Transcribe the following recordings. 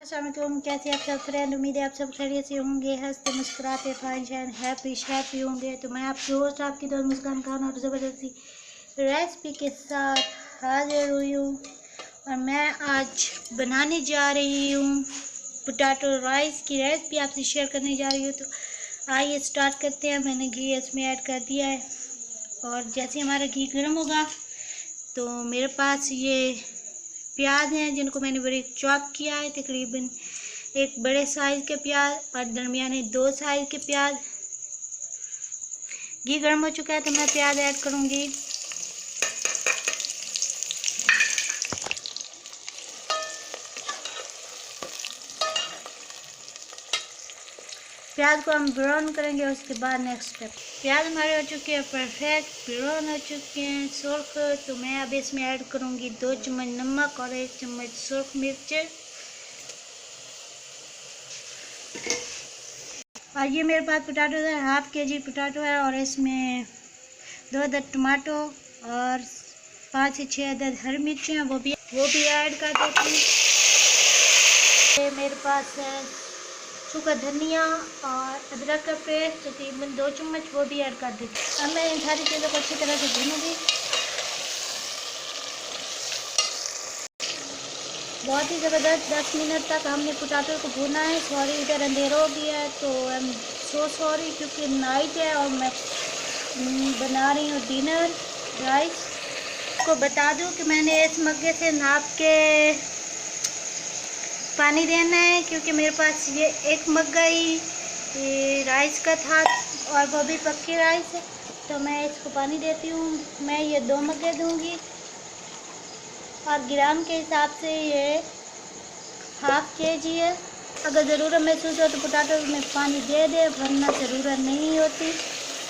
अस्सलामुअलैकुम, कैसे आप सब फ्रेंड। उम्मीद है आप सब खैरियत से होंगे, हंसते मुस्कुराते फाइन शाइन हैप्पी होंगे। तो मैं आपकी होस्ट आपकी दोस्त मुस्कान खान और ज़बरदस्ती रेसिपी के साथ हाजिर हुई हूँ। और मैं आज बनाने जा रही हूँ पोटैटो राइस की रेसिपी, आपसे शेयर करने जा रही हूँ। तो आइए स्टार्ट करते हैं। मैंने घी इसमें ऐड कर दिया है और जैसे हमारा घी गर्म होगा तो मेरे पास ये प्याज हैं जिनको मैंने बारीक चॉप किया है, तकरीबन एक बड़े साइज़ के प्याज और दरमियाने 2 साइज़ के प्याज। घी गर्म हो चुका है तो मैं प्याज ऐड करूँगी। प्याज को हम ब्राउन करेंगे, उसके बाद नेक्स्ट स्टेप। प्याज हमारे हो चुके हैं परफेक्ट ब्राउन हो चुके हैं सुर्ख। तो मैं अब इसमें ऐड करूँगी 2 चम्मच नमक और 1 चम्मच सुर्ख मिर्च। और ये मेरे पास पोटैटो है, हाफ kg पोटैटो है और इसमें 2 अदद टमाटो और 5 से 6 अदद हरी मिर्ची हैं, वो भी ऐड कर देती हूँ। ये मेरे पास है सूखा धनिया और अदरक का पेस्ट तकरीबन 2 चम्मच, वो भी ऐड कर देती हूँ। अब मैं इन सारी चीज़ों को अच्छी तरह से भूनूंगी। बहुत ही ज़बरदस्त 10 मिनट तक हमने पोटैटो को भूना है। सॉरी इधर अंधेरा हो गया है तो आई एम सो सॉरी, क्योंकि नाइट है और मैं बना रही हूँ डिनर राइस। को बता दूँ कि मैंने इस मग्गे से नाप के पानी देना है, क्योंकि मेरे पास ये एक मग्गा ही राइस का था और वो भी पक्की राइस है, तो मैं इसको पानी देती हूँ। मैं ये 2 मग्गे दूँगी और ग्राम के हिसाब से ये हाफ kg है। अगर ज़रूरत महसूस हो तो पोटैटो में पानी दे दे, वरना ज़रूरत नहीं होती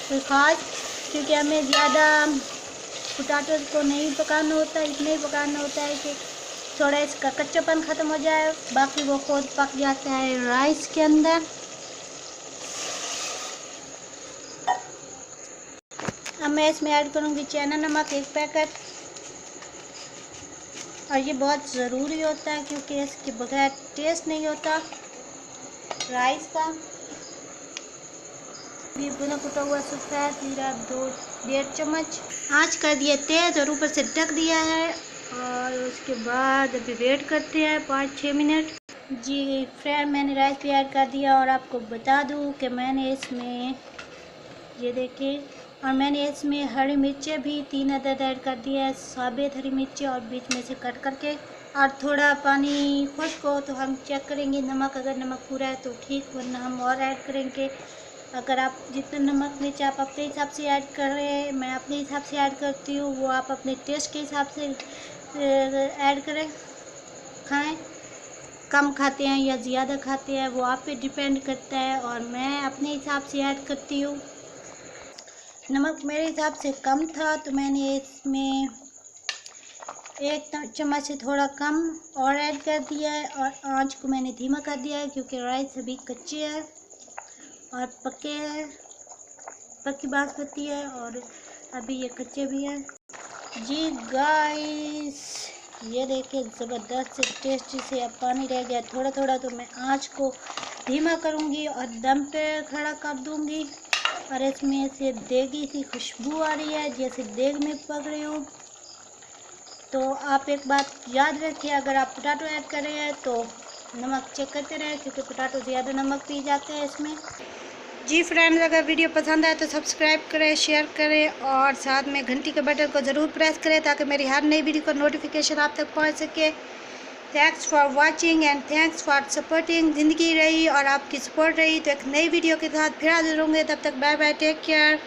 कोई ख़ास, क्योंकि हमें ज़्यादा पोटैटो को नहीं पकाना होता, इतना ही पकाना होता है कि थोड़ा इसका कच्चापन ख़त्म हो जाए, बाकी वो खुद पक जाता है राइस के अंदर। अब मैं इसमें ऐड करूँगी चना नमक 1 पैकेट, और ये बहुत ज़रूरी होता है क्योंकि इसके बगैर टेस्ट नहीं होता राइस का। ये भुना कुटा हुआ सफ़ेद जीरा 2-1.5 चम्मच। आँच कर दिया तेज़ और ऊपर से ढक दिया है और उसके बाद अभी वेट करते हैं 5-6 मिनट। जी फ्रेंड, मैंने राइस भी ऐड कर दिया और आपको बता दूं कि मैंने इसमें ये देखिए, और मैंने इसमें हरी मिर्चें भी 3 अदद ऐड कर दिया है, साबित हरी मिर्चें, और बीच में से कट करके। और थोड़ा पानी खुश्क हो तो हम चेक करेंगे नमक, अगर नमक पूरा है तो ठीक, वरना हम और ऐड करेंगे। अगर आप जितना नमक मिर्च आप अपने हिसाब से ऐड कर रहे हैं, मैं अपने हिसाब से ऐड करती हूँ, वो आप अपने टेस्ट के हिसाब से ऐड करें। खाएं, कम खाते हैं या ज़्यादा खाते हैं वो आप पे डिपेंड करता है, और मैं अपने हिसाब से ऐड करती हूँ। नमक मेरे हिसाब से कम था तो मैंने इसमें 1 चम्मच से थोड़ा कम और ऐड कर दिया है, और आँच को मैंने धीमा कर दिया है क्योंकि राइस अभी कच्चे है और पक्के हैं, पक्की बासमती है और अभी ये कच्चे भी हैं। जी गाइस, ये देखिए ज़बरदस्त से टेस्टी से। अब पानी रह गया थोड़ा थोड़ा, तो मैं आँच को धीमा करूँगी और दम पे खड़ा कर दूँगी, और इसमें से देगी सी खुशबू आ रही है जैसे देग में पक रही हूँ। तो आप एक बात याद रखिए, अगर आप पोटैटो ऐड कर रहे हैं तो नमक चेक करते रहें, क्योंकि पोटैटो ज़्यादा नमक पी जाते हैं इसमें। जी फ्रेंड्स, अगर वीडियो पसंद आए तो सब्सक्राइब करें, शेयर करें और साथ में घंटी के बटन को ज़रूर प्रेस करें ताकि मेरी हर नई वीडियो का नोटिफिकेशन आप तक पहुंच सके। Thanks for watching and thanks for supporting. ज़िंदगी रही और आपकी सपोर्ट रही तो एक नई वीडियो के साथ फिर हाजिर होंगे। तब तक बाय बाय, टेक केयर।